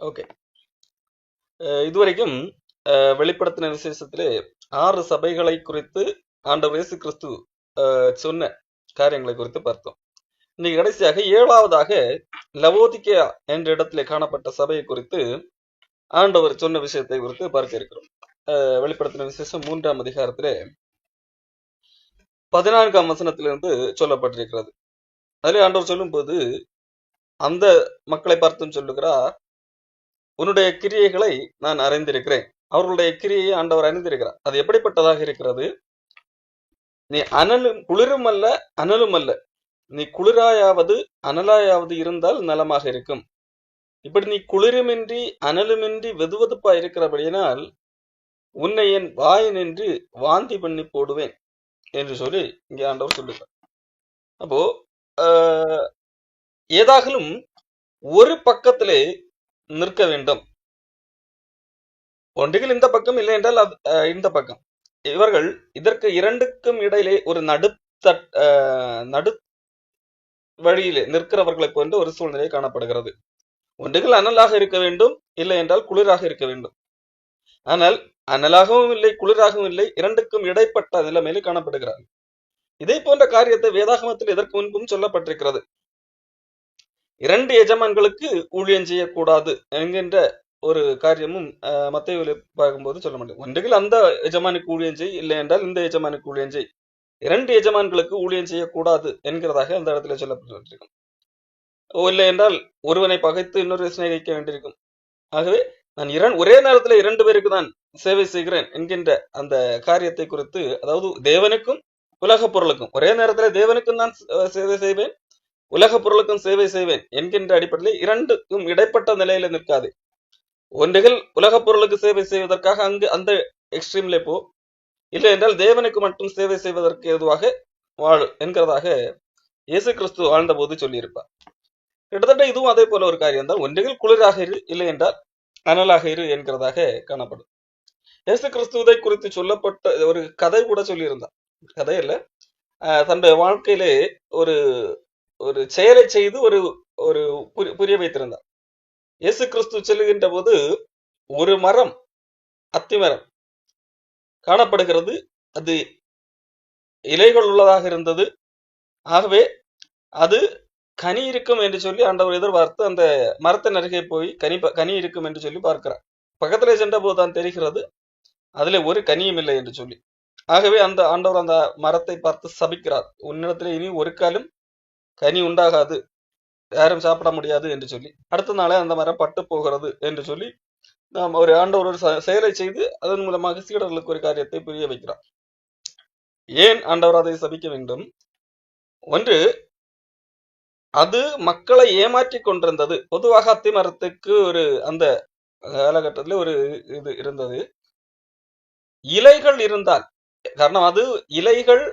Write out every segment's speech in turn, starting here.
Okay. இதுவரைக்கும் வெளிப்படுத்தின விசேஷத்திலே 6 சபைகளை குறித்து ஆண்டவர் இயேசு கிறிஸ்து சொன்ன காரியங்களை குறித்து பார்த்தோம். இன்னைக்கு கடைசியாக 7வதாக லவோதிக்கேயா என்ற இடத்திலே காணப்பட்ட சபையை குறித்து ஆண்டவர் சொன்ன விஷயத்தை குறித்து பார்க்க இருக்கிறோம். வெளிப்படுத்தின விசேஷம் 3ஆம் அதிகாரத்திலே 14ஆம் வசனத்திலிருந்து சொல்லப்பட்டிருக்கிறது. அதிலே ஆண்டவர் சொல்லும் போது அந்த மக்களை பார்த்தும் சொல்லுகிறார், உன்னுடைய கிரியைகளை நான் அறிந்திருக்கிறேன். அவர்களுடைய கிரியை ஆண்டவர் அறிந்திருக்கிறார். அது எப்படிப்பட்டதாக இருக்கிறது? நீ குளிரும் அல்ல அனலும் அல்ல, நீ குளிராயாவது அனலாயாவது இருந்தால் நலமாக இருக்கும். இப்படி நீ குளிருமின்றி அனலுமின்றி வெதுவெதுப்பா இருக்கிறபடியினால் உன்னை என் வாயினின்று வாந்தி பண்ணி போடுவேன் என்று சொல்லி இங்கே ஆண்டவர் சொல்லுகிறார். அப்போ ஏதாகலும் ஒரு பக்கத்திலே நிற்க வேண்டும். ஒன்றுகள் இந்த பக்கம், இல்லை என்றால் இந்த பக்கம். இவர்கள் இதற்கு இரண்டுக்கும் இடையிலே ஒரு நடு வழியிலே நிற்கிறவர்களை போன்ற ஒரு சூழ்நிலை காணப்படுகிறது. ஒன்றுகள் அனலாக இருக்க வேண்டும், இல்லை என்றால் குளிராக இருக்க வேண்டும். ஆனால் அனலாகவும் இல்லை குளிராகவும் இல்லை, இரண்டுக்கும் இடைப்பட்ட நிலைமையில காணப்படுகிறார்கள். இதே போன்ற காரியத்தை வேதாகமத்தில் இதற்கு முன்பும் சொல்லப்பட்டிருக்கிறது. 2 எஜமான்களுக்கு ஊழியம் செய்யக்கூடாது என்கின்ற ஒரு காரியமும் மத்தேயுவிலே பார்க்கும்போது சொல்ல மாட்டேன். ஒன்றுகள் அந்த எஜமானுக்கு ஊழியம் செய், இல்லை என்றால் இந்த எஜமானுக்கு ஊழியம் செய். 2 எஜமான்களுக்கு ஊழியம் செய்யக்கூடாது என்கிறதாக அந்த இடத்துல சொல்லப்பட்டிருக்கும். இல்லை என்றால் ஒருவனை பகைத்து இன்னொரு சிநேகிக்க வேண்டியிருக்கும். ஆகவே நான் ஒரே நேரத்தில் 2 பேருக்கு தான் சேவை செய்கிறேன் என்கின்ற அந்த காரியத்தை குறித்து, அதாவது தேவனுக்கும் உலக பொருளுக்கும் ஒரே நேரத்தில் தேவனுக்கும் நான் சேவை செய்வேன், உலக பொருளுக்கும் சேவை செய்வேன் என்கின்ற அடிப்படையில் 2க்கும் இடைப்பட்ட நிலையில நிற்காது. ஒன்றுகள் உலக பொருளுக்கு சேவை செய்வதற்காக அங்கு அந்த எக்ஸ்ட்ரீம்ல போ, இல்லை என்றால் தேவனுக்கு மட்டும் சேவை செய்வதற்கு ஏதுவாக வாழ் என்கிறதாக இயேசு கிறிஸ்து வாழ்ந்த போது சொல்லியிருப்பார். கிட்டத்தட்ட இதுவும் அதே போல ஒரு காரியம் தான். ஒன்றுகள் குளிராக இரு, இல்லை என்றால் அனலாக இரு என்கிறதாக காணப்படும். இயேசு கிறிஸ்துவை குறித்து சொல்லப்பட்ட ஒரு கதை கூட சொல்லியிருந்தார். கதை இல்ல, தன்னுடைய வாழ்க்கையிலே ஒரு ஒரு செயலை செய்து ஒரு புரிய வைத்திருந்தார். இயேசு கிறிஸ்து செல்லுகின்ற போது ஒரு மரம், அத்தி மரம் காணப்படுகிறது. அது இலைகள் உள்ளதாக இருந்தது. ஆகவே அது கனி இருக்கும் என்று சொல்லி ஆண்டவர் எதிர்பார்த்து அந்த மரத்தின் அருகே போய் கனி இருக்கும் என்று சொல்லி பார்க்கிறார். பக்கத்திலே சென்ற போது தான் தெரிகிறது அதிலே ஒரு கனியும் இல்லை என்று சொல்லி. ஆகவே அந்த ஆண்டவர் அந்த மரத்தை பார்த்து சபிக்கிறார், உன்னிடத்திலே இனி ஒரு காலம் கனி உண்டாகாது, யாரும் சாப்பிட முடியாது என்று சொல்லி. அடுத்த நாளே அந்த மரம் பட்டு போகிறது என்று சொல்லி நாம் ஒரு ஆண்டவர் ஒரு செயலை செய்து அதன் மூலமாக சீடர்களுக்கு ஒரு காரியத்தை புரிய வைக்கிறார். ஏன் ஆண்டவர் அதை சபிக்க வேண்டும்? ஒன்று, அது மக்களை ஏமாற்றி கொண்டிருந்தது. பொதுவாக அத்தி மரத்துக்கு ஒரு அந்த காலகட்டத்தில் ஒரு இது இருந்தது, இலைகள் இருந்தால். காரணம் அது இலைகள்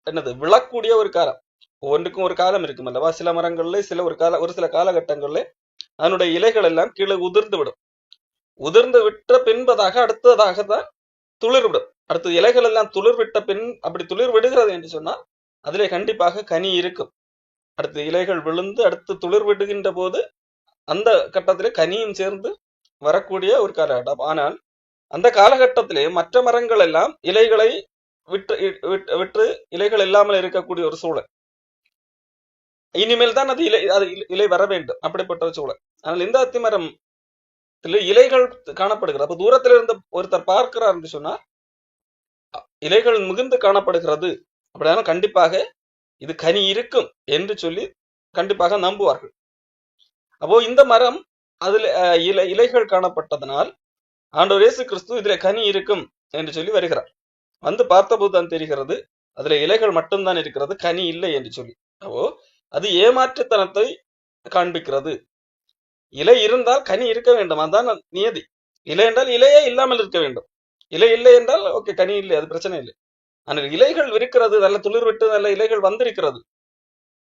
என்னது விழக்கூடிய ஒரு காலம், ஒன்றுக்கும் ஒரு காலம் இருக்கும் அல்லவா? சில மரங்கள்ல ஒரு சில காலகட்டங்கள்ல அதனுடைய இலைகள் எல்லாம் கீழே உதிர்ந்து விடும். உதிர்ந்து விட்ட பின்பதாக அடுத்ததாக தான் துளிர் விடும். அடுத்த இலைகள் எல்லாம் துளிர் விட்ட பின், அப்படி துளிர் விடுகிறது என்று சொன்னால் அதிலே கண்டிப்பாக கனி இருக்கும். அடுத்து இலைகள் விழுந்து அடுத்து துளிர் விடுகின்ற போது அந்த கட்டத்திலே கனியும் சேர்ந்து வரக்கூடிய ஒரு காலகட்டம். ஆனால் அந்த காலகட்டத்திலே மற்ற மரங்கள் எல்லாம் இலைகளை விட்டு இலைகள் இல்லாமல் இருக்கக்கூடிய ஒரு சூழல். இனிமேல் தான் அது இலை வர வேண்டும், அப்படிப்பட்ட ஒரு சூழல். ஆனால் இந்த அத்திமரம் இலைகள் காணப்படுகிறது. அப்ப தூரத்தில் இருந்த ஒருத்தர் பார்க்கிறார் என்று சொன்னா இலைகள் மிகுந்து காணப்படுகிறது, அப்படின்னா கண்டிப்பாக இது கனி இருக்கும் என்று சொல்லி கண்டிப்பாக நம்புவார்கள். அப்போ இந்த மரம் அதுல இலைகள் காணப்பட்டதனால் ஆண்டவர் இயேசு கிறிஸ்து இதுல கனி இருக்கும் என்று சொல்லி வருகிறார். வந்து பார்த்தபோது தான் தெரிகிறது அதுல இலைகள் மட்டும்தான் இருக்கிறது, கனி இல்லை என்று சொல்லி. அப்போ அது ஏமாற்றுத்தனத்தை காண்பிக்கிறது. இலை இருந்தால் கனி இருக்க வேண்டும், அதுதான் நியதி. இலை என்றால் இலையே இல்லாமல் இருக்க வேண்டும். இலை இல்லை என்றால் ஓகே, கனி இல்லை, அது பிரச்சனை இல்லை. ஆனால் இலைகள் இருக்கிறது, நல்ல துளிர் விட்டு நல்ல இலைகள் வந்திருக்கிறது,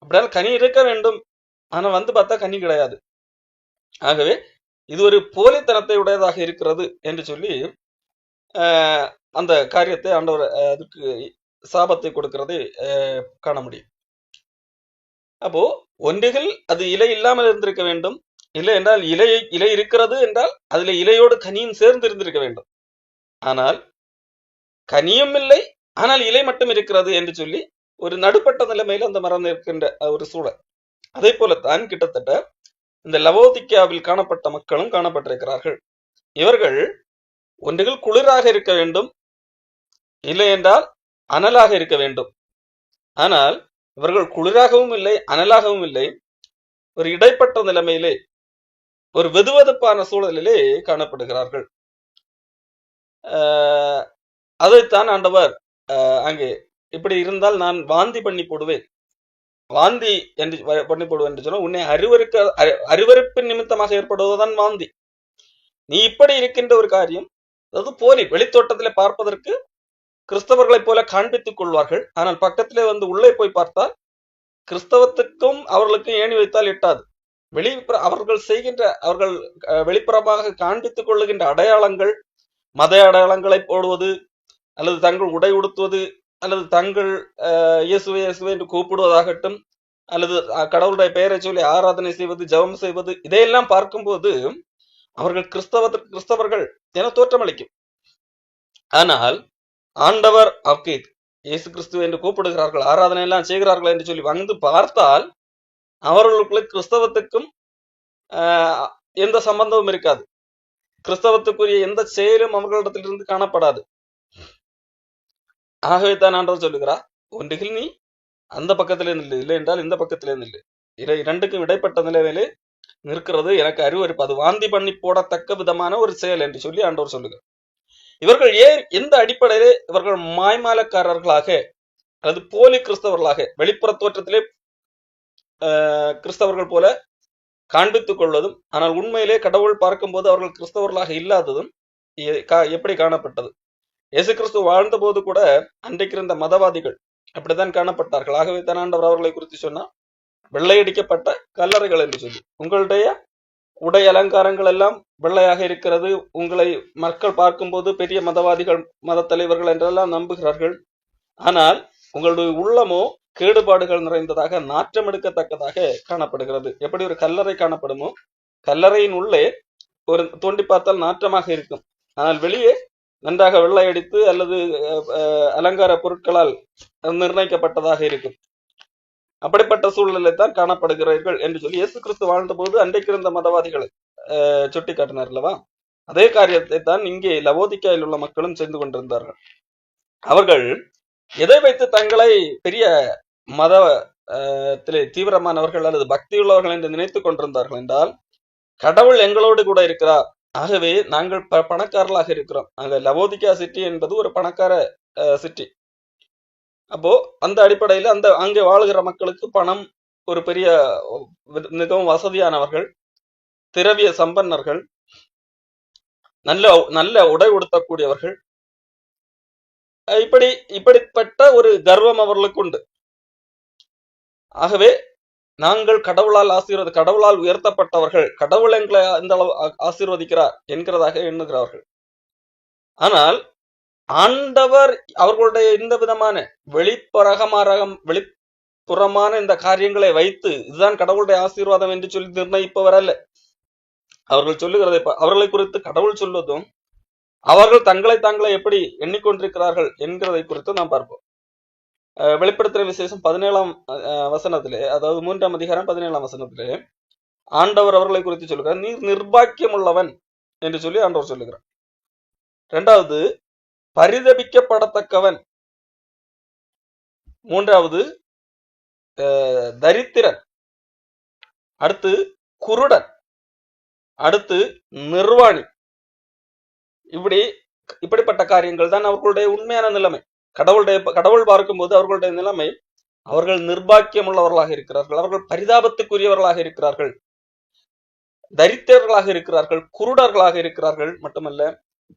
அப்படியால் கனி இருக்க வேண்டும். ஆனா வந்து பார்த்தா கனி கிடையாது. ஆகவே இது ஒரு போலித்தனத்தை உடையதாக இருக்கிறது என்று சொல்லி அந்த காரியத்தை ஆண்டவர் அதுக்கு சாபத்தை கொடுக்கிறதை காண முடியும். அப்போ ஒன்றுகள் அது இலை இல்லாமல் இருந்திருக்க வேண்டும், இல்லை என்றால் இலை இருக்கிறது என்றால் அதுல இலையோடு கனியும் சேர்ந்து இருந்திருக்க வேண்டும். ஆனால் கனியும் இல்லை, ஆனால் இலை மட்டும் இருக்கிறது என்று சொல்லி ஒரு நடுப்பட்ட நிலைமையில அந்த மரம் இருக்கின்ற ஒரு சூழல். அதே போலத்தான் கிட்டத்தட்ட இந்த லவோதிக்காவில் காணப்பட்ட மக்களும் காணப்பட்டிருக்கிறார்கள். இவர்கள் ஒன்றுகள் குளிராக இருக்க வேண்டும், இல்லை என்றால் அனலாக இருக்க வேண்டும். ஆனால் இவர்கள் குளிராகவும் இல்லை, அனலாகவும் இல்லை, ஒரு இடைப்பட்ட நிலைமையிலே, ஒரு வெதுவெதுப்பான சூழலிலே காணப்படுகிறார்கள். அதைத்தான் ஆண்டவர் அங்கே இப்படி இருந்தால் நான் வாந்தி பண்ணி போடுவேன், வாந்தி என்று பண்ணி போடுவேன் என்று சொன்னால் உன்னை அருவருப்பின் நிமித்தமாக ஏற்படுவதுதான் வாந்தி. நீ இப்படி இருக்கின்ற ஒரு காரியம், அதாவது போலி வெளித்தோட்டத்திலே பார்ப்பதற்கு கிறிஸ்தவர்களைப் போல காண்பித்துக் கொள்வார்கள். ஆனால் பக்கத்திலே வந்து உள்ளே போய் பார்த்தால் கிறிஸ்தவத்துக்கும் அவர்களுக்கும் ஏணி வைத்தால் எட்டாது. அவர்கள் செய்கின்ற, அவர்கள் வெளிப்புறமாக காண்பித்துக் கொள்ளுகின்ற அடையாளங்கள், மத அடையாளங்களை போடுவது, அல்லது தங்கள் உடை உடுத்துவது, அல்லது தங்கள் இயேசுவே இயேசுவே என்று கூப்பிடுவதாகட்டும், அல்லது கடவுளுடைய பெயரை சொல்லி ஆராதனை செய்வது, ஜெபம் செய்வது, இதையெல்லாம் பார்க்கும்போது அவர்கள் கிறிஸ்தவர்கள் என தோற்றமளிக்கும். ஆனால் ஆண்டவர் இயேசு கிறிஸ்துவ என்று கூப்பிடுகிறார்கள், ஆராதனை எல்லாம் செய்கிறார்கள் என்று சொல்லி வந்து பார்த்தால் அவர்களுக்குள்ள கிறிஸ்தவத்துக்கும் எந்த சம்பந்தமும் இருக்காது. கிறிஸ்தவத்துக்குரிய எந்த செயலும் அவர்களிடத்திலிருந்து காணப்படாது. ஆகவே தான் ஆண்டவர் சொல்லுகிறார், ஒன்றுகள் நீ அந்த பக்கத்திலே நில்லு, இல்லை என்றால் இந்த பக்கத்திலே நில்லு. இரண்டுக்கும் இடைப்பட்ட நிலையிலே நிற்கிறது எனக்கு அருவருப்பு, அது வாந்தி பண்ணி போடத்தக்க விதமான ஒரு செயல் என்று சொல்லி ஆண்டவர் சொல்லுகிறார். இவர்கள் எந்த அடிப்படையிலே இவர்கள் மாய்மாலக்காரர்களாக அல்லது போலி கிறிஸ்தவர்களாக, வெளிப்புற தோற்றத்திலே கிறிஸ்தவர்கள் போல காண்பித்துக் கொள்வதும், ஆனால் உண்மையிலே கடவுள் பார்க்கும்போது அவர்கள் கிறிஸ்தவர்களாக இல்லாததும் எப்படி காணப்பட்டது? இயேசு கிறிஸ்து வாழ்ந்த போது கூட அன்றைக்கு இருந்த மதவாதிகள் அப்படித்தான் காணப்பட்டார்கள். ஆகவே தான் ஆண்டவர் அவர்களை குறித்து சொன்னா வெள்ளையடிக்கப்பட்ட கல்லறைகள் என்று சொல்லி. உங்களுடைய உடை அலங்காரங்கள் எல்லாம் வெள்ளையாக இருக்கிறது, உங்களை மக்கள் பார்க்கும்போது பெரிய மதவாதிகள், மத தலைவர்கள் என்றெல்லாம் நம்புகிறார்கள். ஆனால் உங்களுடைய உள்ளமோ கேடுபாடுகள் நிறைந்ததாக, நாற்றம் எடுக்கத்தக்கதாக காணப்படுகிறது. எப்படி ஒரு கல்லறை காணப்படுமோ, கல்லறையின் உள்ளே ஒரு தோண்டி பார்த்தால் நாற்றமாக இருக்கும், ஆனால் வெளியே நன்றாக வெள்ளையடித்து அல்லது அலங்கார பொருட்களால் நிர்ணயிக்கப்பட்டதாக இருக்கும். அப்படிப்பட்ட சூழ்நிலை தான் காணப்படுகிறீர்கள் என்று சொல்லி இயேசு கிறிஸ்து வாழ்ந்த போது அன்றைக்கு இருந்த மதவாதிகளை சுட்டி காட்டினார் அல்லவா? அதே காரியத்தை தான் இங்கே லவோதிக்காயில் உள்ள மக்களும் செய்து கொண்டிருந்தார்கள். அவர்கள் எதை வைத்து தங்களை பெரிய மதத்திலே தீவிரமானவர்கள் அல்லது பக்தியுள்ளவர்கள் என்று நினைத்துக் கொண்டிருந்தார்கள் என்றால், கடவுள் எங்களோடு கூட இருக்கிறார், ஆகவே நாங்கள் பணக்காரர்களாக இருக்கிறோம். அங்க லவோதிக்கா சிட்டி என்பது ஒரு பணக்கார சிட்டி. அப்போ அந்த அடிப்படையில் அங்கே வாழுகிற மக்களுக்கு பணம் ஒரு பெரிய, மிகவும் வசதியானவர்கள், திரவிய சம்பன்னர்கள், நல்ல உடை உடுத்தக்கூடியவர்கள், இப்படிப்பட்ட ஒரு கர்வம் அவர்களுக்கு உண்டு. ஆகவே நாங்கள் கடவுளால் உயர்த்தப்பட்டவர்கள், கடவுள் எங்களை இந்த அளவு ஆசீர்வதிக்கிறார் என்கிறதாக எண்ணுகிறார்கள். ஆனால் ஆண்டவர் அவர்களுடைய இந்த விதமான வெளிப்புறமான இந்த காரியங்களை வைத்து இதுதான் கடவுளுடைய ஆசீர்வாதம் என்று சொல்லி நிர்ணயிப்பவர் அல்ல. அவர்கள் சொல்லுகிறதை அவர்களை குறித்து கடவுள் சொல்வதும், அவர்கள் தாங்களை எப்படி எண்ணிக்கொண்டிருக்கிறார்கள் என்கிறதை குறித்து நாம் பார்ப்போம். வெளிப்படுத்துற விசேஷம் 17ஆம் வசனத்திலே, அதாவது 3ஆம் அதிகாரம் 17ஆம் வசனத்திலே ஆண்டவர் அவர்களை குறித்து சொல்லுகிறார், நீ நிர்பாக்கியம் உள்ளவன் என்று சொல்லி ஆண்டவர் சொல்லுகிறார். இரண்டாவது, பரிதபிக்கப்படத்தக்கவன். மூன்றாவது, தரித்திரன். அடுத்து குருடன். அடுத்து நிர்வாணி. இப்படிப்பட்ட காரியங்கள் தான் அவர்களுடைய உண்மையான நிலைமை. கடவுள் பார்க்கும்போது அவர்களுடைய நிலைமை, அவர்கள் நிர்பாக்கியம் உள்ளவர்களாக இருக்கிறார்கள், அவர்கள் பரிதாபத்துக்குரியவர்களாக இருக்கிறார்கள், தரித்திரர்களாக இருக்கிறார்கள், குருடர்களாக இருக்கிறார்கள், மட்டுமல்ல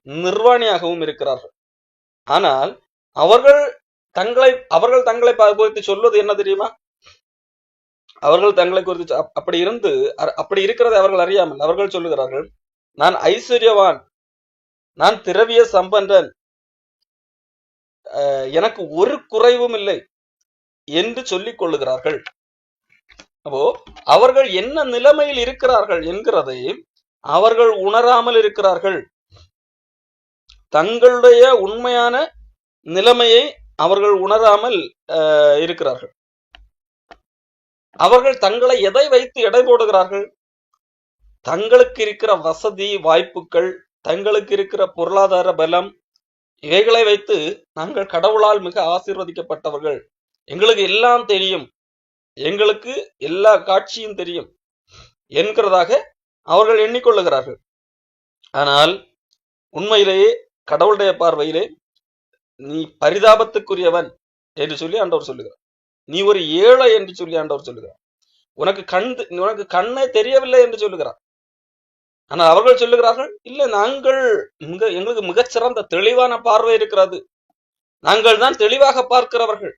நிர்வாணியாகவும் இருக்கிறார்கள். ஆனால் அவர்கள் தங்களை குறித்து சொல்வது என்ன தெரியுமா? அவர்கள் தங்களை குறித்து அப்படி இருக்கிறதை அவர்கள் அறியாமல் அவர்கள் சொல்லுகிறார்கள், நான் ஐஸ்வர்யவான், நான் திரவிய சம்பந்தன், எனக்கு ஒரு குறைவும் இல்லை என்று சொல்லிக் கொள்ளுகிறார்கள். அப்போ அவர்கள் என்ன நிலைமையில் இருக்கிறார்கள் என்கிறதை அவர்கள் உணராமல் இருக்கிறார்கள். தங்களுடைய உண்மையான நிலைமையை அவர்கள் உணராமல் இருக்கிறார்கள். அவர்கள் தங்களை எதை வைத்து எடை போடுகிறார்கள்? தங்களுக்கு இருக்கிற வசதி வாய்ப்புகள், தங்களுக்கு இருக்கிற பொருளாதார பலம், இவைகளை வைத்து நாங்கள் கடவுளால் மிக ஆசீர்வதிக்கப்பட்டவர்கள், எங்களுக்கு எல்லாம் தெரியும், எங்களுக்கு எல்லா காட்சியும் தெரியும் என்கிறதாக அவர்கள் எண்ணிக்கொள்ளுகிறார்கள். ஆனால் உண்மையிலேயே கடவுளுடைய பார்வையிலே நீ பரிதாபத்துக்குரியவன் என்று சொல்லி ஆண்டவர் சொல்லுகிறார். நீ ஒரு ஏழை என்று சொல்லி ஆண்டவர் சொல்லுகிறார். உனக்கு கண்ணே தெரியவில்லை என்று சொல்லுகிறார். ஆனால் அவர்கள் சொல்லுகிறார்கள், இல்ல நாங்கள் எங்களுக்கு மிகச்சிறந்த தெளிவான பார்வை இருக்கிறது, நாங்கள் தான் தெளிவாக பார்க்கிறவர்கள்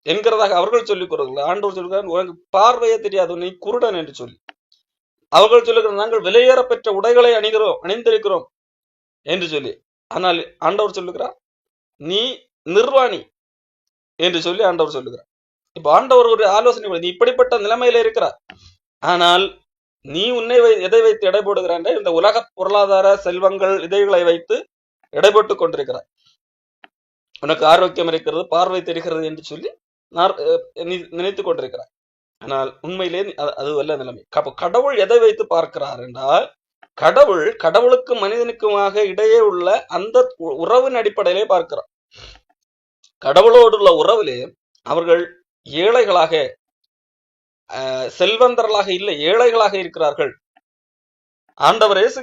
என்கிறதாக அவர்கள் சொல்லிக் கூறுகிறார்கள். ஆண்டவர் சொல்லுகிறார், உனக்கு பார்வையே தெரியாது, நீ குருடன் என்று சொல்லி. அவர்கள் சொல்லுகிறார், நாங்கள் விலையேற பெற்ற உடைகளை அணிந்திருக்கிறோம் என்று சொல்லி. ஆனால் ஆண்டவர் சொல்லுகிறார், நீ நிர்வாணி என்று சொல்லி ஆண்டவர் சொல்லுகிறார். இப்ப ஆண்டவர் ஒரு ஆலோசனை, நீ இப்படிப்பட்ட நிலைமையில இருக்கிறார், ஆனால் நீ உன்னை எதை வைத்து எடை போடுகிறான்? இந்த உலக பொருளாதார செல்வங்கள் இதைகளை வைத்து எடை போட்டுக் கொண்டிருக்கிறார். உனக்கு ஆரோக்கியம் இருக்கிறது, பார்வை தெரிகிறது என்று சொல்லி நீ நினைத்துக் கொண்டிருக்கிறார். ஆனால் உண்மையிலே அது அல்ல நிலைமை. கடவுள் எதை வைத்து பார்க்கிறார் என்றால், கடவுளுக்கும் மனிதனுக்குமாக இடையே உள்ள அந்த உறவின் அடிப்படையிலே பார்க்கிறார். கடவுளோடு உள்ள உறவிலே அவர்கள் ஏழைகளாக, செல்வந்தர்களாக இல்லை, ஏழைகளாக இருக்கிறார்கள். ஆண்டவர் இயேசு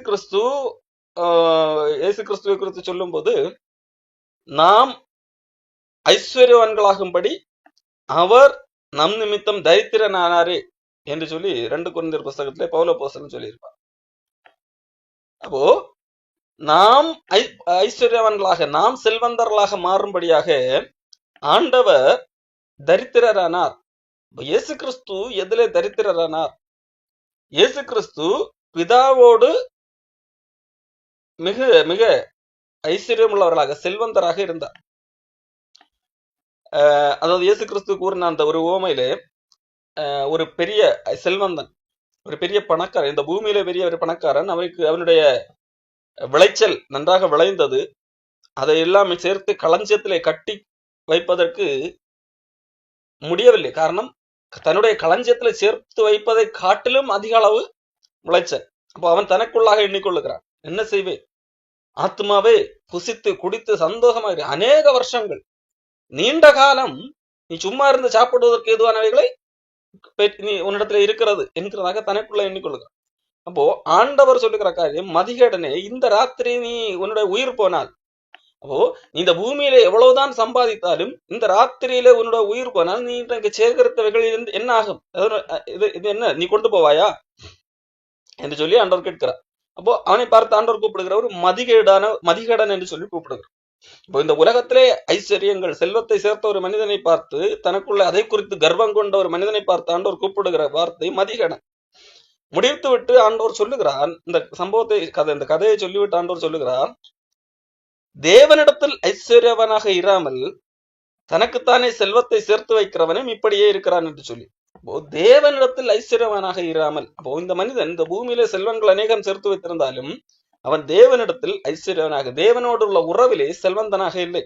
கிறிஸ்துவை குறித்து சொல்லும் போது, நாம் ஐஸ்வர்யவான்களாகும்படி அவர் நம் நிமித்தம் தரித்திரனானாரே என்று சொல்லி 2 கொரிந்தியர் புஸ்தகத்திலே பவுல் அப்போஸ்தலன் சொல்லியிருப்பார். அப்போ நாம் ஐஸ்வர்யவான்களாக, நாம் செல்வந்தர்களாக மாறும்படியாக ஆண்டவர் தரித்திரரானார். இயேசு கிறிஸ்து எதிலே தரித்திரரானார்? இயேசு கிறிஸ்து பிதாவோடு மிக மிக ஐஸ்வர்யம் உள்ளவர்களாக, செல்வந்தராக இருந்தார். அதாவது இயேசு கிறிஸ்து கூறின அந்த ஒரு உவமையிலே, ஒரு பெரிய செல்வந்தன், ஒரு பெரிய பணக்காரன், இந்த பூமியில பெரிய ஒரு பணக்காரன், அவனுடைய விளைச்சல் நன்றாக விளைந்தது, அதை எல்லாமே சேர்த்து களஞ்சியத்திலே கட்டி வைப்பதற்கு முடியவில்லை. காரணம், தன்னுடைய களஞ்சியத்துல சேர்த்து வைப்பதை காட்டிலும் அதிக அளவு விளைச்சல். அப்போ அவன் தனக்குள்ளாக எண்ணிக்கொள்ளுகிறான், என்ன செய்வேன்? ஆத்மாவே புசித்து குடித்து சந்தோஷமாக அநேக வருஷங்கள், நீண்ட காலம் நீ சும்மா இருந்து சாப்பிடுவதற்கு ஏதுவானவைகளை நீ உன்னிடத்துல இருக்கிறது என்கிறதாக தனக்குள்ள எண்ணிக்கொள்ளுகிறான். அப்போ ஆண்டவர் சொல்லுகிற காரியம், மதிகேடனே, இந்த ராத்திரி நீ உன்னுடைய உயிர் போனால், அப்போ நீ இந்த பூமியில எவ்வளவுதான் சம்பாதித்தாலும் இந்த ராத்திரியில உன்னோட உயிர் போனால் நீ இன்றைக்கு சேகரித்தவைகள் என்ன ஆகும்? இது என்ன நீ கொண்டு போவாயா என்று சொல்லி ஆண்டவர் கேட்கிறார். அப்போ அவனை பார்த்து ஆண்டவர் கூப்பிடுகிற ஒரு மதிகேடன் என்று சொல்லி கூப்பிடுகிறார். இப்போ இந்த உலகத்திலே ஐஸ்வர்யங்கள், செல்வத்தை சேர்த்த ஒரு மனிதனை பார்த்து, தனக்குள்ள அதை குறித்து கர்வம் கொண்ட ஒரு மனிதனை பார்த்து ஆண்டவர் கூப்பிடுகிற வார்த்தை மதிகேடன். முடித்து விட்டு ஆண்டவர் சொல்லுகிறார், இந்த சம்பவத்தை இந்த கதையை சொல்லிவிட்டு ஆண்டவர் சொல்லுகிறார், தேவனிடத்தில் ஐஸ்வர்யவனாக இராமல் தனக்குத்தானே செல்வத்தை சேர்த்து வைக்கிறவனும் இப்படியே இருக்கிறான் என்று சொல்லி. தேவனிடத்தில் ஐஸ்வர்யவனாக இராமல், அப்போ இந்த மனிதன் இந்த பூமியில செல்வங்கள் அநேகம் சேர்த்து வைத்திருந்தாலும் அவன் தேவனிடத்தில் ஐஸ்வர்யவனாக, தேவனோடு உள்ள உறவிலே செல்வந்தனாக இல்லை,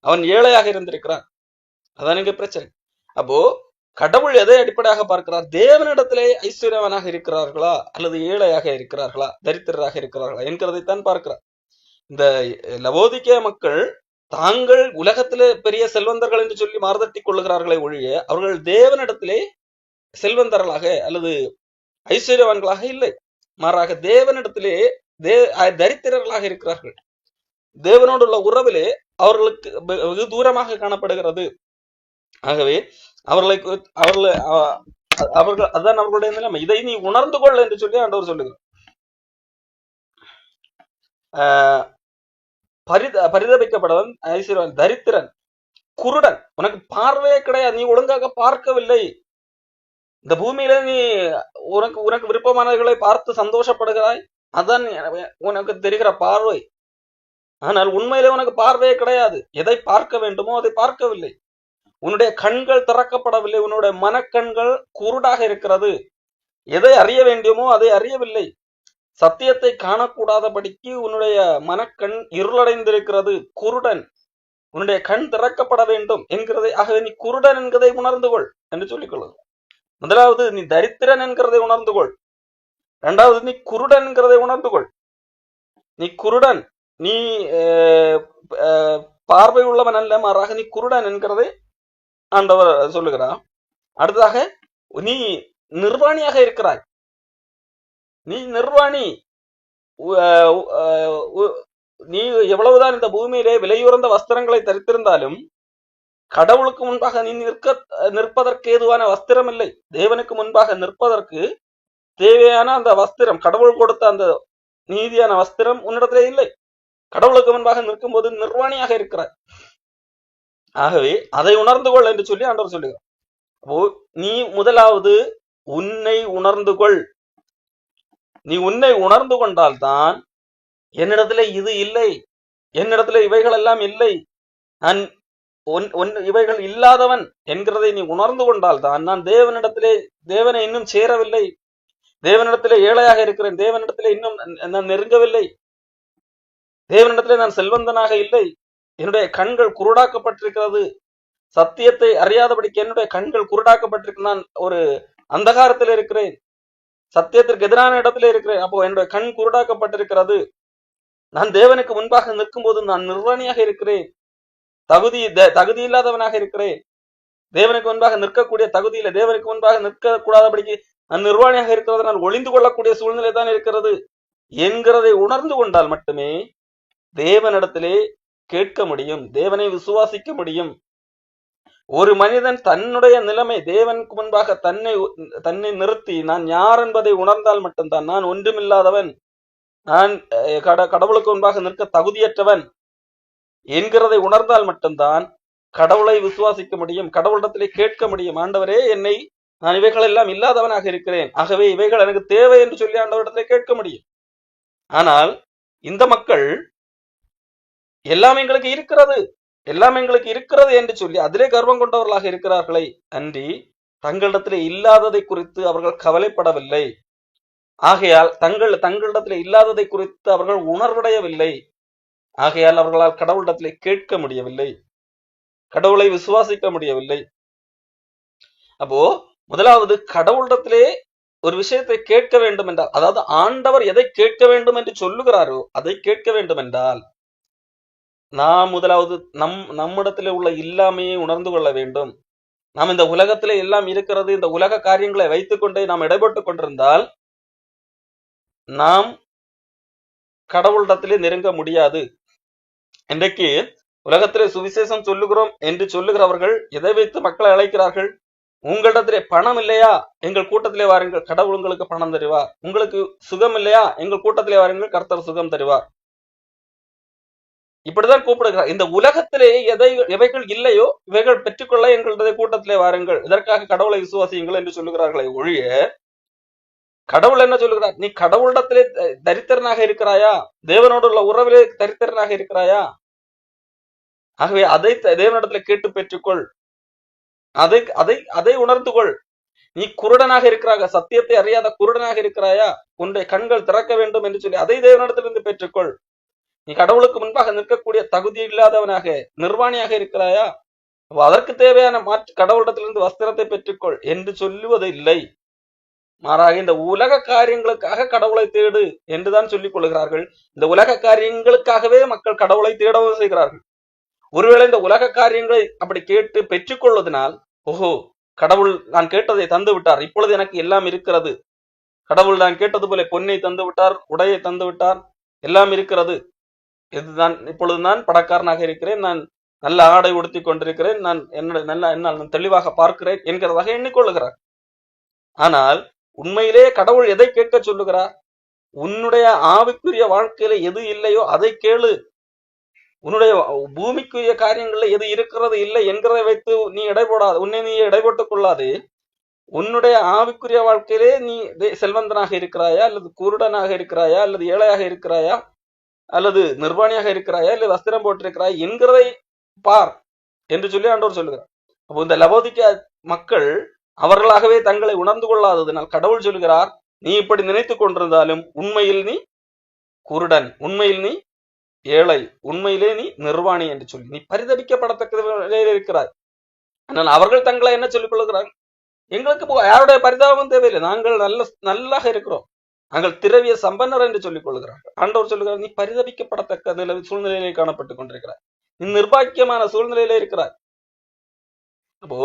அவன் ஏழையாக இருந்திருக்கிறான். அதான் இங்க பிரச்சனை. அப்போ கடவுள் எதை அடிப்படையாக பார்க்கிறார்? தேவனிடத்திலே ஐஸ்வர்யவனாக இருக்கிறார்களா அல்லது ஏழையாக இருக்கிறார்களா, தரித்திரராக இருக்கிறார்களா என்கிறதைத்தான் பார்க்கிறார். இந்த லவோதிக்கேய மக்கள் தாங்கள் உலகத்திலே பெரிய செல்வந்தர்கள் என்று சொல்லி மாறுதட்டி கொள்ளுகிறார்களே ஒழிய அவர்கள் தேவனிடத்திலே செல்வந்தர்களாக அல்லது ஐஸ்வர்யவான்களாக இல்லை. மாறாக தேவனிடத்திலே தரித்திரர்களாக இருக்கிறார்கள். தேவனோடு உள்ள உறவிலே அவர்களுக்கு வெகு தூரமாக காணப்படுகிறது. ஆகவே அவர்கள் அதான் அவர்களுடைய நிலைமை. இதை நீ உணர்ந்து கொள் என்று சொல்லி ஆண்டவர் சொல்லுகிறார். பரிதபிக்கப்படவன் ஐஸ்வர்யவான், தரித்திரன், குருடன், உனக்கு பார்வையே கிடையாது, நீ ஒழுங்காக பார்க்கவில்லை. இந்த பூமியில நீ உனக்கு விருப்பமானவர்களை பார்த்து சந்தோஷப்படுகிறாய், அதான் உனக்கு தெரிகிற பார்வை. ஆனால் உண்மையிலே உனக்கு பார்வையே கிடையாது. எதை பார்க்க வேண்டுமோ அதை பார்க்கவில்லை. உன்னுடைய கண்கள் திறக்கப்படவில்லை, உன்னுடைய மனக்கண்கள் குருடாக இருக்கிறது. எதை அறிய வேண்டுமோ அதை அறியவில்லை. சத்தியத்தை காணக்கூடாதபடிக்கு உன்னுடைய மனக்கண் இருளடைந்திருக்கிறது, குருடன். உன்னுடைய கண் திறக்கப்பட வேண்டும் என்கிறதை, ஆகவே நீ குருடன் என்கிறதை உணர்ந்து கொள் என்று சொல்லிக் கொள்ளும். முதலாவது நீ தரித்திரன் என்கிறதை உணர்ந்து கொள். இரண்டாவது நீ குருடன் என்கிறதை உணர்ந்து கொள். நீ குருடன், நீ பார்வை உள்ளவன் அல்ல, மாறாக நீ குருடன் என்கிறதை ஆண்டவர் சொல்லுகிறார். அடுத்ததாக நீ நிர்வாணியாக இருக்கிறாய். நீ நிர்வாணி. நீ எவ்வளவுதான் இந்த பூமியிலே விலையுறந்த வஸ்திரங்களை தரித்திருந்தாலும் கடவுளுக்கு முன்பாக நீ நிற்பதற்கு ஏதுவான வஸ்திரம் இல்லை. தேவனுக்கு முன்பாக நிற்பதற்கு தேவையான அந்த வஸ்திரம், கடவுள் கொடுத்த அந்த நீதியான வஸ்திரம் உன்னிடத்திலே இல்லை. கடவுளுக்கு முன்பாக நிற்கும் போது நிர்வாணியாக இருக்கிறாய். ஆகவே அதை உணர்ந்து கொள் என்று சொல்லி ஆண்டவர் சொல்லுகிறார். அப்போ நீ முதலாவது உன்னை உணர்ந்து கொள். நீ உன்னை உணர்ந்து கொண்டால்தான் என்னிடத்துல இது இல்லை, என்னிடத்துல இவைகள் எல்லாம் இல்லை, நான் இவைகள் இல்லாதவன் என்கிறதை நீ உணர்ந்து கொண்டால்தான், நான் தேவனை இன்னும் சேரவில்லை, தேவனிடத்திலே ஏழையாக இருக்கிறேன், தேவனிடத்திலே இன்னும் நான் நெருங்கவில்லை, தேவனிடத்திலே நான் செல்வந்தனாக இல்லை, என்னுடைய கண்கள் குருடாக்கப்பட்டிருக்கிறது, சத்தியத்தை அறியாதபடிக்கு என்னுடைய கண்கள் குருடாக்கப்பட்டிருக்கு, நான் ஒரு அந்தகாரத்தில் இருக்கிறேன், சத்தியத்திற்கு எதிரான இடத்துல இருக்கிறேன், அப்போ என்னுடைய கண் குருடாக்கப்பட்டிருக்கிறது, நான் தேவனுக்கு முன்பாக நிற்கும் போது நான் நிர்வாணியாக இருக்கிறேன், தகுதி இல்லாதவனாக இருக்கிறேன், தேவனுக்கு முன்பாக நிற்கக்கூடிய தகுதியில, தேவனுக்கு முன்பாக நிற்க கூடாதபடிக்கு நான் நிர்வாணியாக இருக்கிறது, நான் ஒளிந்து கொள்ளக்கூடிய சூழ்நிலை தான் இருக்கிறது என்கிறதை உணர்ந்து கொண்டால் மட்டுமே தேவனிடத்திலே கேட்க முடியும், தேவனை விசுவாசிக்க முடியும். ஒரு மனிதன் தன்னுடைய நிலைமை தேவனுக்கு முன்பாக தன்னை நிறுத்தி நான் யார் என்பதை உணர்ந்தால் மட்டும்தான், நான் ஒன்றுமில்லாதவன், நான் கடவுளுக்கு முன்பாக நிற்க தகுதியற்றவன் என்கிறதை உணர்ந்தால் மட்டும்தான் கடவுளை விசுவாசிக்க முடியும், கடவுளிடத்திலே கேட்க முடியும். ஆண்டவரே, நான் இவைகள் எல்லாம் இல்லாதவனாக இருக்கிறேன், ஆகவே இவைகள் எனக்கு தேவை என்று சொல்லி ஆண்டவரிடத்திலே கேட்க முடியும். ஆனால் இந்த மக்கள் எல்லாம் எங்களுக்கு இருக்கிறது என்று சொல்லி அதிலே கர்வம் கொண்டவர்களாக இருக்கிறார்களே அன்றி தங்களிடத்திலே இல்லாததை குறித்து அவர்கள் கவலைப்படவில்லை. ஆகையால் தங்களிடத்திலே இல்லாததை குறித்து அவர்கள் உணர்வடையவில்லை. ஆகையால் அவர்களால் கடவுளிடத்திலே கேட்க முடியவில்லை, கடவுளை விசுவாசிக்க முடியவில்லை. அப்போ முதலாவது கடவுளிடத்திலே ஒரு விஷயத்தை கேட்க வேண்டும் என்றால், அதாவது ஆண்டவர் எதை கேட்க வேண்டும் என்று சொல்லுகிறாரோ அதை கேட்க வேண்டும் என்றால் நாம் முதலாவது நம்மிடத்திலே உள்ள இல்லாமையை உணர்ந்து கொள்ள வேண்டும். நாம் இந்த உலகத்திலே எல்லாம் இருக்கிறது, இந்த உலக காரியங்களை வைத்துக் கொண்டே நாம் இடைப்பட்டு கொண்டிருந்தால் நாம் கடவுளிடத்திலே நெருங்க முடியாது. இன்றைக்கு உலகத்திலே சுவிசேஷம் சொல்லுகிறோம் என்று சொல்லுகிறவர்கள் எதை வைத்து மக்களை அழைக்கிறார்கள்? உங்களிடத்திலே பணம் இல்லையா, எங்கள் கூட்டத்திலே வாருங்கள், கடவுள் உங்களுக்கு பணம் தருவார். உங்களுக்கு சுகம் இல்லையா, எங்கள் கூட்டத்திலே வாருங்கள், கர்த்தர் சுகம் தருவார். இப்படிதான் கூப்பிடுகிறார். இந்த உலகத்திலே எவைகள் இல்லையோ இவைகள் பெற்றுக்கொள்ள எங்களுடைய கூட்டத்திலே வாருங்கள், இதற்காக கடவுளை விசுவாசியுங்கள் என்று சொல்லுகிறார்களே ஒழிய கடவுள் என்ன சொல்லுகிறார்? நீ கடவுளிடத்திலே தரித்திரனாக இருக்கிறாயா, தேவனோடு உள்ள உறவிலே தரித்திரனாக இருக்கிறாயா? ஆகவே அதை தேவனிடத்திலே கேட்டு பெற்றுக்கொள், அதை உணர்ந்து கொள். நீ குருடனாக இருக்கிறாயா, சத்தியத்தை அறியாத குருடனாக இருக்கிறாயா, உன்னுடைய கண்கள் திறக்க வேண்டும் என்று சொல்லி அதை தேவனிடத்திலிருந்து பெற்றுக்கொள். நீ கடவுளுக்கு முன்பாக நிற்கக்கூடிய தகுதி இல்லாதவனாக நிர்வாணியாக இருக்கிறாயா, அதற்கு தேவையான மாற்று கடவுளிடத்திலிருந்து வஸ்திரத்தை பெற்றுக்கொள் என்று சொல்லுவது இல்லை. மாறாக இந்த உலக காரியங்களுக்காக கடவுளை தேடு என்றுதான் சொல்லிக் கொள்கிறார்கள். இந்த உலக காரியங்களுக்காகவே மக்கள் கடவுளை தேடவும் செய்கிறார்கள். ஒருவேளை இந்த உலக காரியங்களை அப்படி கேட்டு பெற்றுக்கொள்வதனால், ஓஹோ, கடவுள் நான் கேட்டதை தந்து விட்டார், இப்பொழுது எனக்கு எல்லாம் இருக்கிறது, கடவுள் நான் கேட்டது போல பொன்னை தந்து விட்டார், உடையை தந்து விட்டார், எல்லாம் இருக்கிறது, இதுதான் இப்பொழுது நான் பணக்காரனாக இருக்கிறேன், நான் நல்ல ஆடை உடுத்தி கொண்டிருக்கிறேன், நான் என்னால் தெளிவாக பார்க்கிறேன் என்கிறதாக எண்ணிக்கொள்ளுகிறார். ஆனால் உண்மையிலே கடவுள் எதை கேட்க சொல்லுகிறார்? உன்னுடைய ஆவிக்குரிய வாழ்க்கையில எது இல்லையோ அதை கேளு. உன்னுடைய பூமிக்குரிய காரியங்கள்ல எது இருக்கிறது இல்லை என்கிறதை வைத்து நீ இடைபோடாது, உன்னை நீ இடைபோட்டுக் கொள்ளாது. உன்னுடைய ஆவிக்குரிய வாழ்க்கையிலே நீ செல்வந்தனாக இருக்கிறாயா, அல்லது குருடனாக இருக்கிறாயா, அல்லது ஏழையாக இருக்கிறாயா, அல்லது நிர்வாணியாக இருக்கிறாயா, இல்லை வஸ்திரம் போட்டிருக்கிறாயா என்கிறதை பார் என்று சொல்லி ஆண்டவர் சொல்லுகிறார். அப்போ இந்த லவோதிக்கா மக்கள் அவர்களாகவே தங்களை உணர்ந்து கொள்ளாததினால் கடவுள் சொல்கிறார், நீ இப்படி நினைத்து கொண்டிருந்தாலும் உண்மையில் நீ குருடன், உண்மையில் நீ ஏழை, உண்மையிலே நீ நிர்வாணி என்று சொல்லி நீ பரிதபிக்கப்படத்தக்க நிலையில் இருக்கிறாய். ஆனால் அவர்கள் தங்களை என்ன சொல்லிக் கொள்கிறார்கள்? எங்களுக்கு யாருடைய பரிதாபமும் தேவையில்லை, நாங்கள் நல்லாக இருக்கிறோம், நாங்கள் திரவிய சம்பன்னர் என்று சொல்லிக் கொள்கிறார்கள். ஆண்டவர் சொல்லுகிறார், நீ பரிதபிக்கப்படத்தக்க சூழ்நிலையிலே காணப்பட்டுக் கொண்டிருக்கிறாய், நீ நிர்பாக்கியமான சூழ்நிலையிலே இருக்கிறாய். அப்போ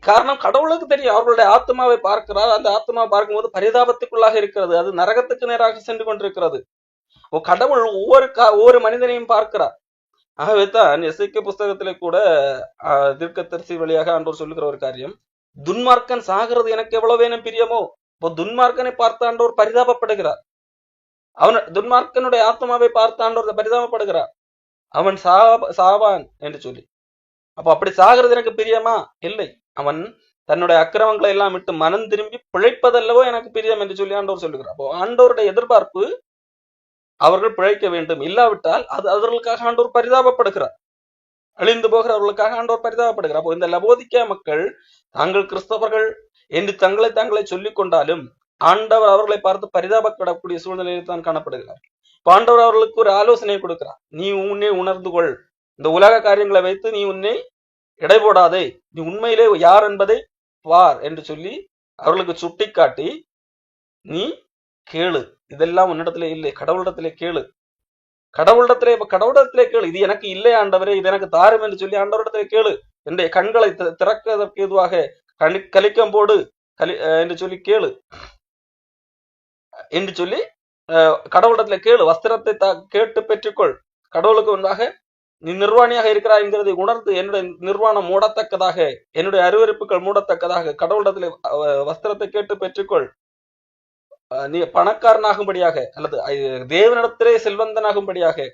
காரணம் கடவுளுக்கு தெரியும், அவர்களுடைய ஆத்மாவை பார்க்கிறார். அந்த ஆத்மாவை பார்க்கும்போது பரிதாபத்துக்குள்ளாக இருக்கிறது, அது நரகத்துக்கு நேராக சென்று கொண்டிருக்கிறது. கடவுள் ஒவ்வொரு மனிதனையும் பார்க்கிறார். ஆகவே தான் எசேக்கியா புஸ்தகத்திலே கூட தீர்க்கதரிசி வழியாக ஆண்டவர் சொல்லுகிற ஒரு காரியம், துன்மார்க்கன் சாகிறது எனக்கு எவ்வளவு வேணும் பிரியமோ. இப்போ துன்மார்க்கனை பார்த்து ஆண்டவர் பரிதாபப்படுகிறார். துன்மார்க்கனுடைய ஆத்மாவை பார்த்து ஆண்டவர் பரிதாபப்படுகிறார், அவன் சாவான் என்று சொல்லி. அப்போ அப்படி சாகிறது எனக்கு பிரியமா? இல்லை, அவன் தன்னுடைய அக்கிரமங்களை எல்லாம் விட்டு மனம் திரும்பி பிழைப்பதல்லவோ எனக்கு பிரியம் என்று சொல்லி ஆண்டவர் சொல்லுகிறார். அப்போ ஆண்டவருடைய எதிர்பார்ப்பு அவர்கள் பிழைக்க வேண்டும், இல்லாவிட்டால் அது அவர்களுக்காக ஆண்டவர் பரிதாபப்படுகிறார், அழிந்து போகிறவர்களுக்காக ஆண்டவர் பரிதாபப்படுகிறார். அப்போ இந்த லவோதிக்கா மக்கள் தாங்கள் கிறிஸ்தவர்கள் என்று தங்களை சொல்லிக் கொண்டாலும் ஆண்டவர் அவர்களை பார்த்து பரிதாபப்படக்கூடிய சூழ்நிலையில் தான் காணப்படுகிறார். ஆண்டவர் அவர்களுக்கு ஒரு ஆலோசனை கொடுக்கிறார், நீ உன்னை உணர்ந்து கொள், இந்த உலக காரியங்களை வைத்து நீ உன்னை எடை போடாதே, நீ உண்மையிலே யார் என்பதை பார் என்று சொல்லி அவர்களுக்கு சுட்டி காட்டி, நீ கேளு, இதெல்லாம் உன்னிடத்திலே இல்லை, கடவுளிடத்திலே கேளு, கடவுளிடத்திலே கேளு, இது எனக்கு இல்லை ஆண்டவரே, இது எனக்கு தாரும் என்று சொல்லி ஆண்டவரிடத்திலே கேளு, என்னுடைய கண்களை திறக்கிறதற்கு எதுவாக கலிக்கம் போடு என்று சொல்லி கேளு என்று சொல்லி கடவுளிடத்திலே கேளு, வஸ்திரத்தை கேட்டு பெற்றுக்கொள், கடவுளுக்கு முன்பாக நீ நிர்வாணியாக இருக்கிறாய் என்கிறதை உணர்ந்து என்னுடைய நிர்வாணம் மூடத்தக்கதாக, என்னுடைய அருவருப்புகள் மூடத்தக்கதாக கடவுளிடத்திலே வஸ்திரத்தை கேட்டு பெற்றுக்கொள், நீ பணக்காரனாகும்படியாக அல்லது தேவனிடத்திலே செல்வந்தனாகும்படியாக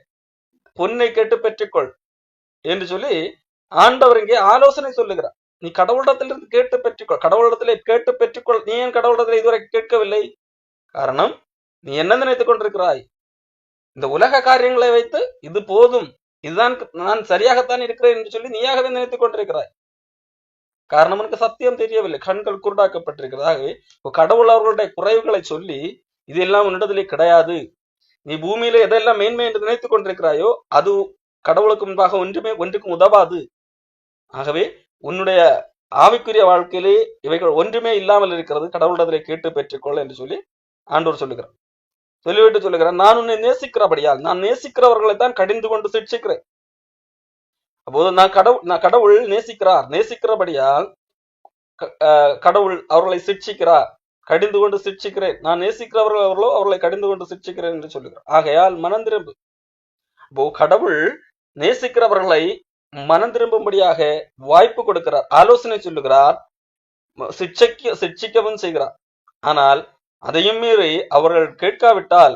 பொன்னை கேட்டு பெற்றுக்கொள் என்று சொல்லி ஆண்டவர் இங்கே ஆலோசனை சொல்லுகிறார். நீ கடவுளிடத்திலிருந்து கேட்டு பெற்றுக்கொள், கடவுளிடத்திலே கேட்டு பெற்றுக்கொள். நீ ஏன் கடவுளிடத்திலே இதுவரை கேட்கவில்லை? காரணம், நீ என்ன நினைத்துக் கொண்டிருக்கிறாய்? இந்த உலக காரியங்களை வைத்து இது போதும், இதுதான் நான் சரியாகத்தான் இருக்கிறேன் என்று சொல்லி நீயாகவே நினைத்துக் கொண்டிருக்கிறாய். காரணம், உனக்கு சத்தியம் தெரியவில்லை, கண்கள் குருடாக்கப்பட்டிருக்கிறதாகவே கடவுள் அவர்களுடைய குறைவுகளை சொல்லி இதெல்லாம் உன்னிடத்திலே கிடையாது, நீ பூமியில எதெல்லாம் மேன்மை என்று நினைத்துக் கொண்டிருக்கிறாயோ அது கடவுளுக்கு முன்பாக ஒன்றுக்கும் உதவாது. ஆகவே உன்னுடைய ஆவிக்குரிய வாழ்க்கையிலே இவைகள் ஒன்றுமே இல்லாமல் இருக்கிறது, கடவுளிடத்திலே கேட்டு பெற்றுக்கொள் என்று சொல்லி ஆண்டவர் சொல்லுகிறார். சொல்லிவிட்டு சொல்லுகிறார், நான் உன்னை நேசிக்கிறபடியால், நான் நேசிக்கிறவர்களை தான் கடிந்து கொண்டு சிக்ஷிக்கிறேன். அப்போது நான் கடவுள் நேசிக்கிறபடியால் கடவுள் அவர்களை சிக்ஷிக்கிறார், கடிந்து கொண்டு சிக்ஷிக்கிறேன், நான் நேசிக்கிறவர்களோ அவர்களை கடிந்து கொண்டு சிக்ஷிக்கிறேன் என்று சொல்லுகிறார். ஆகையால் மனம் திரும்பு. அப்போ கடவுள் நேசிக்கிறவர்களை மனம் திரும்பும்படியாக வாய்ப்பு கொடுக்கிறார், ஆலோசனை சொல்லுகிறார், சிக்ஷிக்கவும் செய்கிறார். ஆனால் அதையும் மீறி அவர்கள் கேட்காவிட்டால்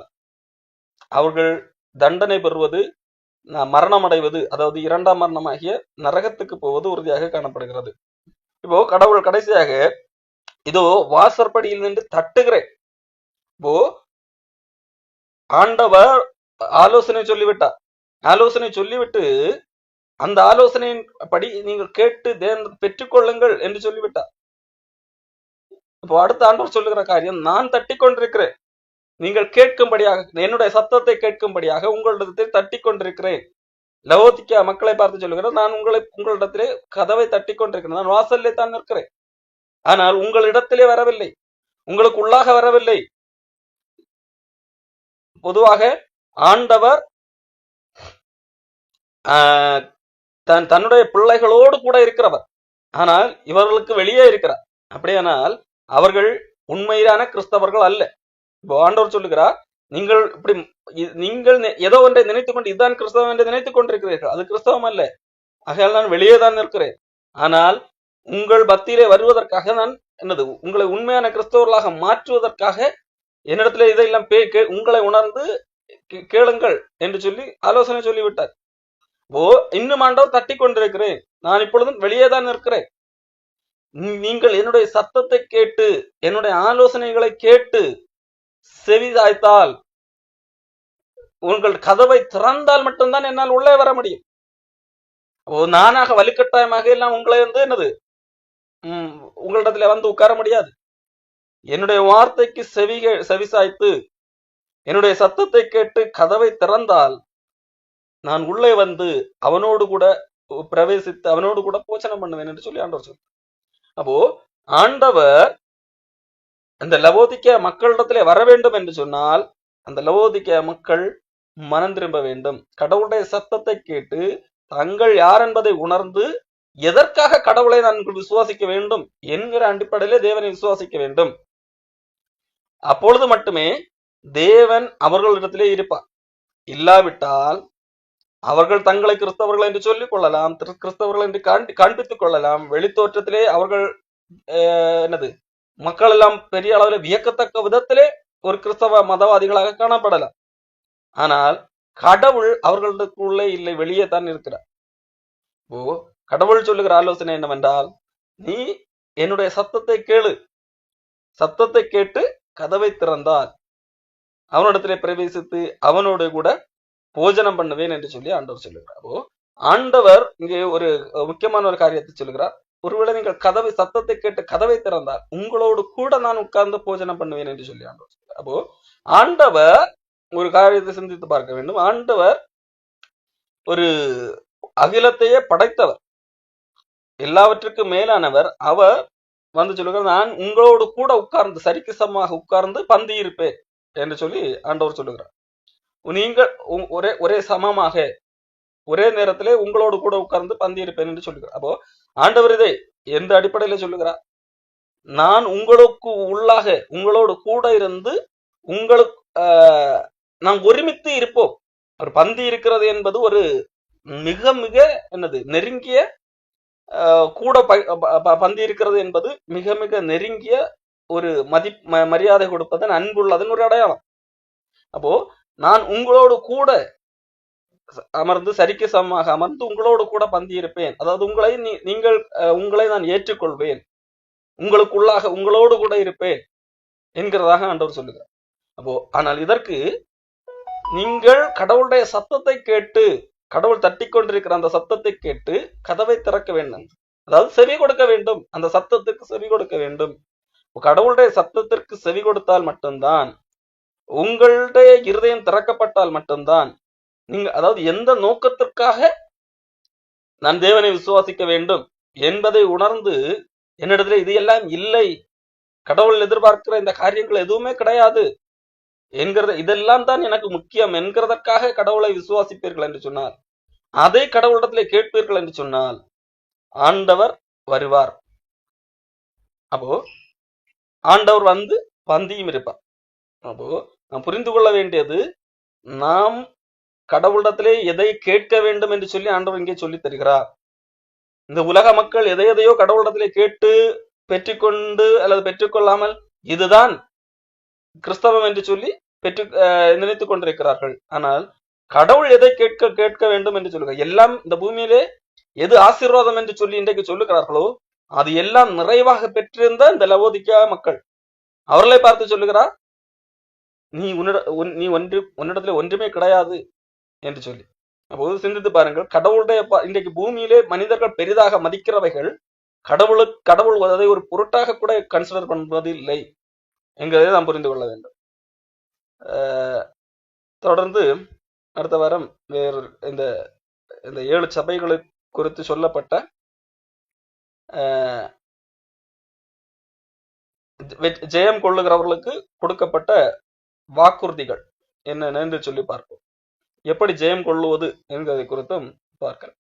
அவர்கள் தண்டனை பெறுவது, மரணம் அடைவது, அதாவது இரண்டாம் மரணமாகிய நரகத்துக்கு போவது உறுதியாக காணப்படுகிறது. இப்போ கடவுள் கடைசியாக இதோ வாசற்படியில் நின்று தட்டுகிறேன். இப்போ ஆண்டவர் ஆலோசனை சொல்லிவிட்டார், ஆலோசனை சொல்லிவிட்டு அந்த ஆலோசனையின் படி நீங்கள் கேட்டு பெற்றுக்கொள்ளுங்கள் என்று சொல்லிவிட்டார். இப்போ அடுத்த ஆண்டவர் சொல்லுகிற காரியம், நான் தட்டி கொண்டிருக்கிறேன், நீங்கள் கேட்கும்படியாக, என்னுடைய சத்தத்தை கேட்கும்படியாக உங்களிடத்தை தட்டி கொண்டிருக்கிறேன். லவோதிக்கா மக்களை பார்த்து சொல்லுகிறேன், நான் உங்களிடத்திலே கதவை தட்டி கொண்டிருக்கிறேன், நான் வாசல்லே தான் நிற்கிறேன், ஆனால் உங்களிடத்திலே வரவில்லை, உங்களுக்கு உள்ளாக வரவில்லை. பொதுவாக ஆண்டவர் தன்னுடைய பிள்ளைகளோடு கூட இருக்கிறவர், ஆனால் இவர்களுக்கு வெளியே இருக்கிறார். அப்படியானால் அவர்கள் உண்மையிலான கிறிஸ்தவர்கள் அல்ல. இப்போ ஆண்டவர் சொல்லுகிறார், நீங்கள் ஏதோ ஒன்றை நினைத்துக் கொண்டு இதுதான் கிறிஸ்தவம் என்று நினைத்துக் கொண்டிருக்கிறீர்கள், அது கிறிஸ்தவம் அல்ல. ஆகையால் நான் வெளியே தான் நிற்கிறேன், ஆனால் உங்கள் பக்தியிலே வருவதற்காக நான் உங்களை உண்மையான கிறிஸ்தவர்களாக மாற்றுவதற்காக என்னிடத்துல இதெல்லாம் உங்களை உணர்ந்து கேளுங்கள் என்று சொல்லி ஆலோசனை சொல்லிவிட்டார். இன்னும் ஆண்டவர் தட்டி கொண்டிருக்கிறேன், நான் இப்பொழுதும் வெளியே தான் நிற்கிறேன், நீங்கள் என்னுடைய சத்தத்தை கேட்டு என்னுடைய ஆலோசனைகளை கேட்டு செவிதாய்த்தால், உங்கள் கதவை திறந்தால் மட்டும்தான் என்னால் உள்ளே வர முடியும். நானாக வலுக்கட்டாயமாக எல்லாம் உங்களை என்னது உங்களிடத்துல வந்து உட்கார முடியாது. என்னுடைய வார்த்தைக்கு செவிசாய்த்து என்னுடைய சத்தத்தை கேட்டு கதவை திறந்தால் நான் உள்ளே வந்து அவனோடு கூட பிரவேசித்து அவனோடு கூட போச்சனம் பண்ணுவேன் என்று சொல்லி ஆண்டவர் சொல்றார். அப்போ ஆண்டவர் அந்த லவோதிக்கேயா மக்களிடத்திலே வர வேண்டும் என்று சொன்னால் அந்த லவோதிக்கேயா மக்கள் மனம் திரும்ப வேண்டும். கடவுளுடைய சத்தத்தை கேட்டு தங்கள் யார் என்பதை உணர்ந்து எதற்காக கடவுளை நான் விசுவாசிக்க வேண்டும் என்கிற அடிப்படையிலே தேவனை விசுவாசிக்க வேண்டும். அப்பொழுது மட்டுமே தேவன் அவர்களிடத்திலே இருப்பார். இல்லாவிட்டால் அவர்கள் தங்களை கிறிஸ்தவர்கள் என்று சொல்லிக் கொள்ளலாம், கிறிஸ்தவர்கள் என்று காண்பித்துக் கொள்ளலாம். வெளித்தோற்றத்திலே அவர்கள் என்னது மக்கள் எல்லாம் பெரிய அளவில் வியக்கத்தக்க விதத்திலே ஒரு கிறிஸ்தவ மதவாதிகளாக காணப்படலாம். ஆனால் கடவுள் அவர்களுக்குள்ளே இல்லை, வெளியே தான் இருக்கிறார். கடவுள் சொல்லுகிற ஆலோசனை என்னவென்றால், நீ என்னுடைய சத்தத்தை கேளு, சத்தத்தை கேட்டு கதவை திறந்தால் அவனிடத்திலே பிரவேசித்து அவனோடு கூட போஜனம் பண்ணுவேன் என்று சொல்லி ஆண்டவர் சொல்லுகிறார். ஆண்டவர் இங்கே ஒரு முக்கியமான ஒரு காரியத்தை சொல்லுகிறார். ஒருவேளை நீங்கள் சத்தத்தை கேட்டு கதவை திறந்தால் உங்களோடு கூட நான் உட்கார்ந்து போஜனம் பண்ணுவேன் என்று சொல்லி ஆண்டவர் சொல்லுகிறார். ஆண்டவர் ஒரு காரியத்தை சிந்தித்து பார்க்க வேண்டும். ஆண்டவர் ஒரு அகிலத்தையே படைத்தவர், எல்லாவற்றுக்கும் மேலானவர். அவர் வந்து சொல்லுகிறார், நான் உங்களோடு கூட உட்கார்ந்து சரிக்கு சமமாக உட்கார்ந்து பந்தி இருப்பேன் என்று சொல்லி ஆண்டவர் சொல்லுகிறார். நீங்கள் ஒரே சமமாக ஒரே நேரத்திலே உங்களோடு கூட உட்கார்ந்து பந்தி இருப்பேன் என்று சொல்லுகிறார். அப்போ ஆண்டவர் இதை எந்த அடிப்படையில சொல்லுகிறார்? நான் உங்களுக்கு உள்ளாக உங்களோடு கூட இருந்து உங்களுக்கு நாம் ஒருமித்து இருப்போம். ஒரு பந்தி இருக்கிறது என்பது ஒரு மிக மிக என்னது நெருங்கிய கூட பந்தி இருக்கிறது என்பது மிக மிக நெருங்கிய ஒரு மரியாதை கொடுப்பதன் அன்புள்ளதன் ஒரு அடையாளம். அப்போ நான் உங்களோடு கூட அமர்ந்து சரிக்கு சமமாக அமர்ந்து உங்களோடு கூட பந்தி இருப்பேன். அதாவது உங்களை நான் ஏற்றுக்கொள்வேன், உங்களுக்குள்ளாக உங்களோடு கூட இருப்பேன் என்கிறதாக ஆண்டவர் சொல்லுகிறார். அப்போ ஆனால் இதற்கு நீங்கள் கடவுளுடைய சத்தத்தை கேட்டு, கடவுள் தட்டி கொண்டிருக்கிற அந்த சத்தத்தை கேட்டு கதவை திறக்க வேண்டும், அதாவது செவி கொடுக்க வேண்டும், அந்த சத்தத்திற்கு செவி கொடுக்க வேண்டும். கடவுளுடைய சத்தத்திற்கு செவி கொடுத்தால் மட்டும்தான், உங்களுடைய இருதயம் திறக்கப்பட்டால் மட்டும்தான் நீங்க, அதாவது எந்த நோக்கத்திற்காக நான் தேவனை விசுவாசிக்க வேண்டும் என்பதை உணர்ந்து என்னிடத்துல இது எல்லாம் இல்லை, கடவுள் எதிர்பார்க்கிற இந்த காரியங்கள் எதுவுமே கிடையாது என்கிறத, இதெல்லாம் தான் எனக்கு முக்கியம் என்கிறதற்காக கடவுளை விசுவாசிப்பீர்கள் என்று சொன்னார், அதை கடவுளிடத்திலே கேட்பீர்கள் என்று சொன்னால் ஆண்டவர் வருவார். அப்போ ஆண்டவர் வந்து பந்தியும் இருப்பார். அப்போ நாம் புரிந்து கொள்ள வேண்டியது, நாம் கடவுளிடத்திலே எதை கேட்க வேண்டும் என்று சொல்லி ஆண்டவர் இங்கே சொல்லி தருகிறார். இந்த உலக மக்கள் எதையோ கடவுளிடத்திலே கேட்டு பெற்றுக்கொண்டு அல்லது பெற்றுக்கொள்ளாமல் இதுதான் கிறிஸ்தவம் என்று சொல்லி நினைத்துக் கொண்டிருக்கிறார்கள். ஆனால் கடவுள் எதை கேட்க வேண்டும் என்று சொல்லுகிறார். எல்லாம் இந்த பூமியிலே எது ஆசீர்வாதம் என்று சொல்லி இன்றைக்கு சொல்லுகிறார்களோ அது எல்லாம் நிறைவாக பெற்றிருந்த இந்த லவோதிக்கேயா மக்கள், அவர்களை பார்த்து சொல்லுகிறார், நீ உன்னிடத்துல ஒன்றுமே கிடையாது என்று சொல்லி. அப்போது சிந்தித்து பாருங்கள், கடவுளுடைய இன்றைக்கு பூமியிலே மனிதர்கள் பெரிதாக மதிக்கிறவைகள் கடவுள் அதை ஒரு பொருட்டாக கூட கன்சிடர் பண்ணுவது இல்லை என்கிறதை நாம் புரிந்து கொள்ள வேண்டும். தொடர்ந்து அடுத்த வாரம் வேறு இந்த 7 சபைகளை குறித்து சொல்லப்பட்ட ஜெயம் கொள்ளுகிறவர்களுக்கு கொடுக்கப்பட்ட வாக்குறுதிகள் என்னென்ன என்று சொல்லி பார்ப்போம். எப்படி ஜெயம் கொள்ளுவது என்கிறதை குறித்தும் பார்க்கலாம்.